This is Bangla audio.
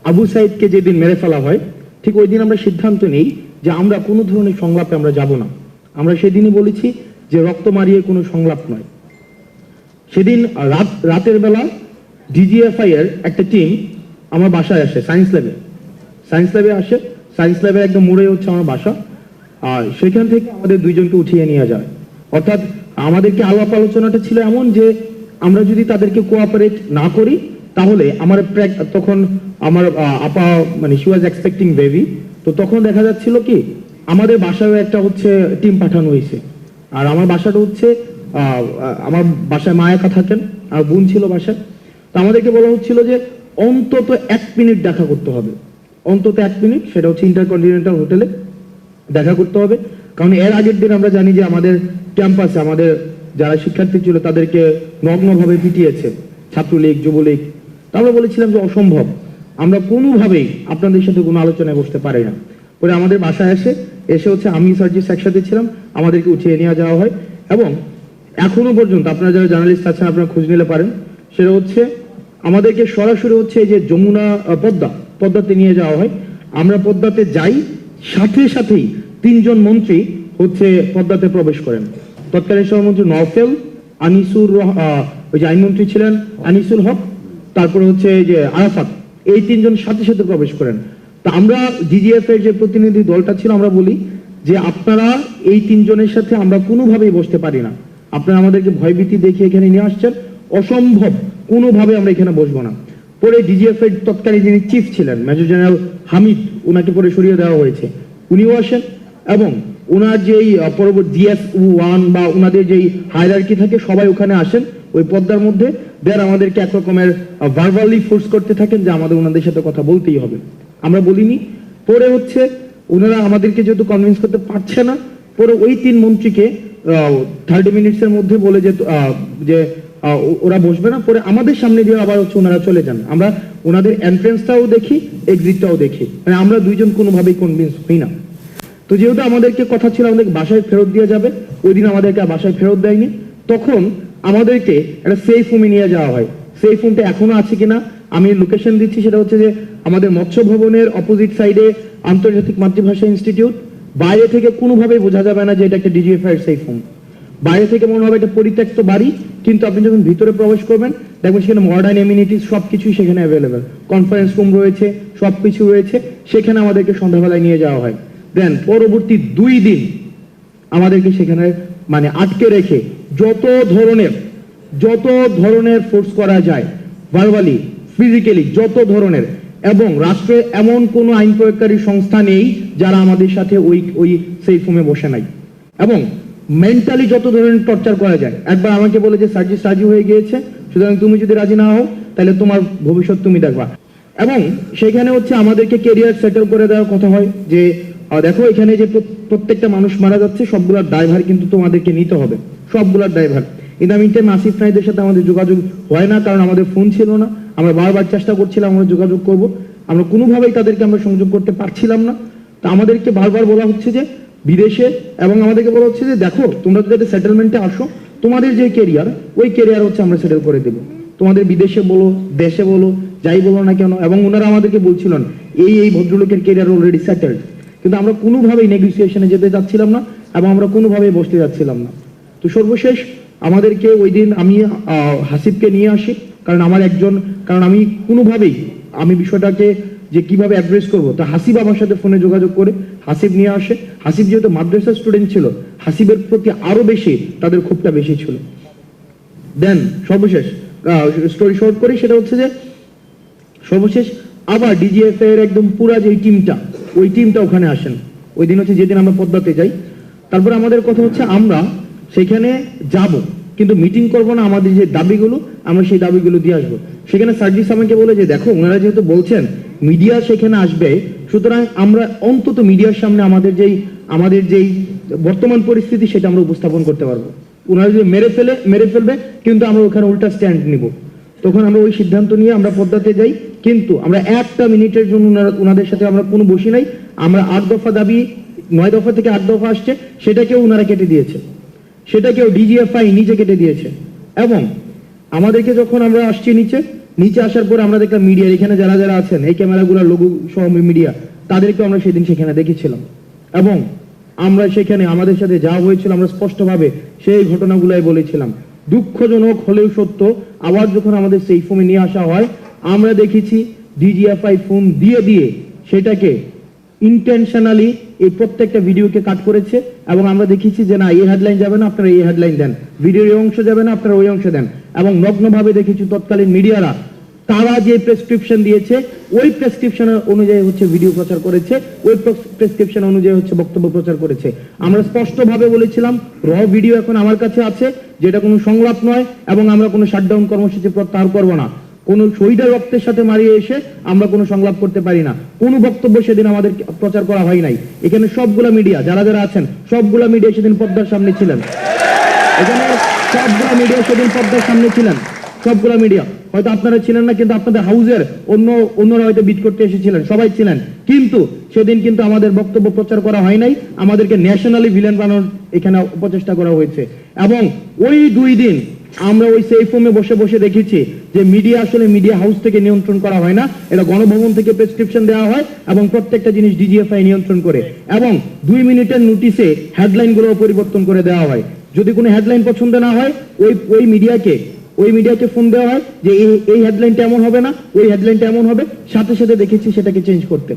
আবু সাইদকে যেদিন মেরে ফেলা হয়, ঠিক ওই দিন আমরা সিদ্ধান্ত নেই যে আমরা কোনো ধরনের সংলাপে আমরা যাব না। আমরা সেদিনই বলেছি যে রক্ত মারিয়ে কোনো সংলাপ নয়। সেদিন রাতের বেলা ডিজিএফআই এর একটা টিম আমার বাসায় আসে, সায়েন্স ল্যাবে আসে। সায়েন্স ল্যাবের একদম মোড়ে হচ্ছে আমার বাসা। আর সেখান থেকে আমাদের দুইজনকে উঠিয়ে নিয়ে যায়। অর্থাৎ আমাদেরকে আলাপ আলোচনাটা ছিল এমন যে আমরা যদি তাদেরকে কোঅপারেট না করি তাহলে আমার তখন আমার আপা মানে শি ওয়াজ এক্সপেক্টিং বেবি, তো তখন দেখা যাচ্ছিল কি আমাদের বাসায় একটা হচ্ছে টিম পাঠানো হয়েছে। আর আমার বাসাটা হচ্ছে আমার বাসায় মা একা থাকেন আর বোন ছিল বাসায়। তো আমাদেরকে বলা হচ্ছিল যে অন্তত 1 মিনিট দেখা করতে হবে, অন্তত 1 মিনিট, সেটা হচ্ছে ইন্টারকন্টিনেন্টাল হোটেলে দেখা করতে হবে। কারণ এর আগের দিন আমরা জানি যে আমাদের ক্যাম্পাসে আমাদের যারা শিক্ষার্থী ছিল তাদেরকে নগ্নভাবে পিটিয়েছে ছাত্রলীগ, যুবলীগ। আমরা বলেছিলাম যে অসম্ভব, আমরা কোনোভাবেই আপনাদের সাথে কোনো আলোচনায় বসতে পারি না। পরে আমাদের বাসায় এসে হচ্ছে আমি সার্জিস একসাথে ছিলাম, আমাদেরকে উঠিয়ে নিয়ে যাওয়া হয়। এবং এখনো পর্যন্ত আপনারা যারা জার্নালিস্ট আছেন আপনারা খোঁজ নিলে পারেন, সেটা হচ্ছে আমাদেরকে সরাসরি হচ্ছে যে যমুনা পদ্মাতে নিয়ে যাওয়া হয়। আমরা পদ্মাতে যাই, সাথে সাথেই 3 জন মন্ত্রী হচ্ছে পদ্মাতে প্রবেশ করেন। তৎকালীন সভামন্ত্রী নওফেল, আনিসুর, ওই যে আইনমন্ত্রী ছিলেন আনিসুল হক, তারপরে হচ্ছে যে আরাফাত, এই 3 জন সাথে সাথে প্রবেশ করেন। তা আমরা ডিজিএফ এর যে প্রতিনিধি দলটা ছিল আমরা বলি যে আপনারা এই 3 জনের সাথে আমরা কোনোভাবেই বসতে পারি না, আপনারা আমাদেরকে ভয়ভীতি দেখিয়ে এখানে নিয়ে আসছেন, অসম্ভব, কোনোভাবে আমরা এখানে বসবো না। পরে ডিজিএফ এর তৎকালীন যিনি চিফ ছিলেন মেজর জেনারেল হামিদ, ওনাকে পরে সরিয়ে দেওয়া হয়েছে, উনিও আসেন। এবং ওনার যেই পরবর্তী GS1 বা ওনাদের যেই হায়ারার্কি থাকে সবাই ওখানে আসেন ওই পদ্মার মধ্যে। দেন আমাদেরকে এক রকমের ভার্বালি ফোর্স করতে থাকেন যে আমাদের ওনাদের সাথে কথা বলতেই হবে। আমরা বলিনি। পরে হচ্ছে ওনারা আমাদেরকে যেহেতু কনভিন্স করতে পারছে না, পরে ওই 3 মন্ত্রীকে 30 মিনিটসের মধ্যে বলে যে ওরা বসবে না। পরে আমাদের সামনে দিয়ে আবার হচ্ছে ওনারা চলে যান। আমরা ওনাদের এন্ট্রেন্সটাও দেখি, এক্সিটটাও দেখি, মানে আমরা দুইজন কোনোভাবেই কনভিন্স হই না। তো যেহেতু আমাদেরকে কথা ছিল আমাদেরকে বাসায় ফেরত দিয়ে যাবে, ওই দিন আমাদেরকে বাসায় ফেরত দেয়নি। তখন আমাদেরকে একটা সেফ হোমে নিয়ে যাওয়া হয়। সেফ হোমটা এখনো আছে কিনা আমি লোকেশন দিচ্ছি, সেটা হচ্ছে যে আমাদের মৎস্য ভবনের অপোজিট সাইডে আন্তর্জাতিক মাতৃভাষা ইনস্টিটিউট। বাইরে থেকে কোনোভাবেই বোঝা যাবে না যে এটা একটা ডিজিএফআই এর সেফ হোম। বাইরে থেকে মনে হবে এটা পরিত্যক্ত বাড়ি, কিন্তু আপনি যখন ভিতরে প্রবেশ করবেন দেখবেন সেখানে মডার্ন এমিনিটিস সবকিছুই সেখানে অ্যাভেলেবেল, কনফারেন্স রুম রয়েছে, সবকিছু রয়েছে। সেখানে আমাদেরকে সন্ধ্যাবেলায় নিয়ে যাওয়া হয়। দেন পরবর্তী 2 দিন আমাদেরকে সেখানে মানে আটকে রেখে যত ধরনের ফোর্স করা যায়, ভার্বালি, ফিজিক্যালি, যত ধরনের। এবং রাষ্ট্রে এমন কোনো আইন প্রয়োগকারী সংস্থা নেই যারা আমাদের সাথে ওই সেফ হোমে বসে নাই। এবং মেন্টালি যত ধরনের টর্চার করা যায়। একবার আমাকে বলে যে সার্জিস রাজি হয়ে গিয়েছে, সুতরাং তুমি যদি রাজি না হও তাহলে তোমার ভবিষ্যৎ তুমি দেখবা। এবং সেখানে হচ্ছে আমাদেরকে কেরিয়ার সেটেল করে দেওয়ার কথা হয় যে দেখো এখানে যে প্রত্যেকটা মানুষ মারা যাচ্ছে সবগুলোর ড্রাইভার কিন্তু তোমাদেরকে নিতে হবে, সবগুলোর driver. In the meantime Asif নাইদের সাথে আমাদের যোগাযোগ হয় না, কারণ আমাদের ফোন ছিল না। আমরা বারবার চেষ্টা করছিলাম আমরা যোগাযোগ করব, আমরা কোনোভাবেই তাদেরকে আমরা সংযোগ করতে পারছিলাম না। তো আমাদেরকে বারবার বলা হচ্ছে যে বিদেশে, এবং আমাদেরকে বলা হচ্ছে যে দেখো তোমরা যদি সেটেলমেন্টে আসো তোমাদের যে কেরিয়ার ওই কেরিয়ার হচ্ছে আমরা সেটেল করে দেবো, তোমাদের বিদেশে বলো দেশে বলো যাই বলো না কেন। এবং ওনারা আমাদেরকে বলছিলেন এই ভদ্রলোকের কেরিয়ার অলরেডি সেটেলড, কিন্তু আমরা কোনোভাবেই নেগোসিয়েশনে যেতে যাচ্ছিলাম না এবং আমরা কোনোভাবেই বসতে যাচ্ছিলাম না। তো সর্বশেষ আমাদেরকে ওই দিন আমি হাসিবকে নিয়ে আসি, কারণ আমি কোনোভাবেই আমি বিষয়টাকে যে কিভাবে অ্যাড্রেস করবো, তা হাসিব আমার সাথে ফোনে যোগাযোগ করে হাসিব নিয়ে আসে। হাসিব যেহেতু মাদ্রাসার স্টুডেন্ট ছিল, হাসিবের প্রতি আরো বেশি তাদের ক্ষোভটা বেশি ছিল। দেন সর্বশেষ স্টোরি শর্ট করি, সেটা হচ্ছে যে সর্বশেষ আবার ডিজিএফ এর একদম পুরা যে ওই টিমটা ওখানে আসেন। ওই দিন হচ্ছে যেদিন আমরা পদ্মাতে যাই। তারপরে আমাদের কথা হচ্ছে আমরা সেখানে যাব, কিন্তু মিটিং করব না, আমাদের যে দাবিগুলো আমরা সেই দাবিগুলো দিয়ে আসবো। সেখানে সার্জিস আমাকে বলে যে দেখো ওনারা যেহেতু বলছেন মিডিয়া সেখানে আসবে, সুতরাং আমরা অন্তত মিডিয়ার সামনে আমাদের যেই বর্তমান পরিস্থিতি সেটা আমরা উপস্থাপন করতে পারবো। ওনারা যদি মেরে ফেলবে কিন্তু আমরা ওখানে উল্টা স্ট্যান্ড নিব। তখন আমরা ওই সিদ্ধান্ত নিয়ে আমরা পদ্মাতে যাই, কিন্তু আমরা 1টা মিনিটের জন্য ওনাদের সাথে আমরা কোনো বসি নাই। আমরা 8 দফা দাবি, 9 দফা থেকে 8 দফা আসছে, সেটাকেও ওনারা কেটে দিয়েছে, সেটাকেও ডিজিএফআই নিজে কেটে দিয়েছে। এবং আমাদেরকে যখন আমরা আসছি নিচে, নিচে আসার পর আমরা দেখলাম মিডিয়া এখানে যারা যারা আছেন এই ক্যামেরাগুলো লোগো সহ মিডিয়া তাদেরকে আমরা সেদিন সেখানে দেখেছিলাম এবং আমরা সেখানে আমাদের সাথে যা হয়েছিল আমরা স্পষ্টভাবে সেই ঘটনাগুলাই বলেছিলাম। দুঃখজনক হলেও সত্য, আবার যখন আমাদের সেই ফোনে নিয়ে আসা হয় আমরা দেখেছি ডিজিএফআই ফোন দিয়ে দিয়ে সেটাকে ইন্টেনশনালি এই প্রত্যেকটা ভিডিওকে কাট করেছে এবং আমরা দেখেছি যে না এই হেডলাইন যাবে না, আপনারা এই হেডলাইন দেন, ভিডিওর এই অংশ যাবে না, আপনারা ওই অংশ দেন। এবং নগ্নভাবে দেখেছি তৎকালীন মিডিয়ারা তারা যে প্রেসক্রিপশন দিয়েছে ওই প্রেসক্রিপশন অনুযায়ী হচ্ছে ভিডিও প্রচার করেছে, ওই প্রেসক্রিপশন অনুযায়ী হচ্ছে বক্তব্য প্রচার করেছে। আমরা স্পষ্টভাবে বলেছিলাম র ভিডিও এখন আমার কাছে আছে, যেটা কোনো সংলাপ নয় এবং আমরা কোনো শাটডাউন কর্মসূচি প্রত্যাহার করব না। কোন শহীদের রক্তের সাথে মারিয়ে এসে আমরা কোনো সংলাপ করতে পারি না। কোনো বক্তব্য সেদিন আমাদের প্রচার করা হয় নাই। এখানে সবগুলা মিডিয়া যারা যারা আছেন সবগুলা মিডিয়া সেদিন পর্দার সামনে ছিলেন, এখানে সবগুলা মিডিয়া সেদিন পর্দার সামনে ছিলেন, সবগুলা মিডিয়া। হয়তো আপনারা ছিলেন না, কিন্তু আপনাদের হাউজের অন্যরা হয়তো বিট করতে এসেছিলেন, সবাই ছিলেন, কিন্তু সেদিন কিন্তু আমাদের বক্তব্য প্রচার করা হয় নাই। আমাদেরকে ন্যাশনালি ভিলেন বানানোর এখানে অপচেষ্টা করা হয়েছে। এবং ওই 2 দিন আমরা ওই সেফ হোমে বসে বসে দেখেছি যে মিডিয়া আসলে মিডিয়া হাউস থেকে নিয়ন্ত্রণ করা হয় না, এটা গণভবন থেকে প্রেসক্রিপশন দেওয়া হয় এবং প্রত্যেকটা জিনিস ডিজিএফআই নিয়ন্ত্রণ করে এবং 2 মিনিটের নোটিশে হেডলাইনগুলো পরিবর্তন করে দেওয়া হয়। যদি কোনো হেডলাইন পছন্দ না হয় ওই মিডিয়াকে ফোন দেওয়া হয় যে এই হেডলাইনটা এমন হবে না, ওই হেডলাইনটা এমন হবে, সাথে সাথে দেখেছি সেটাকে চেঞ্জ করতে।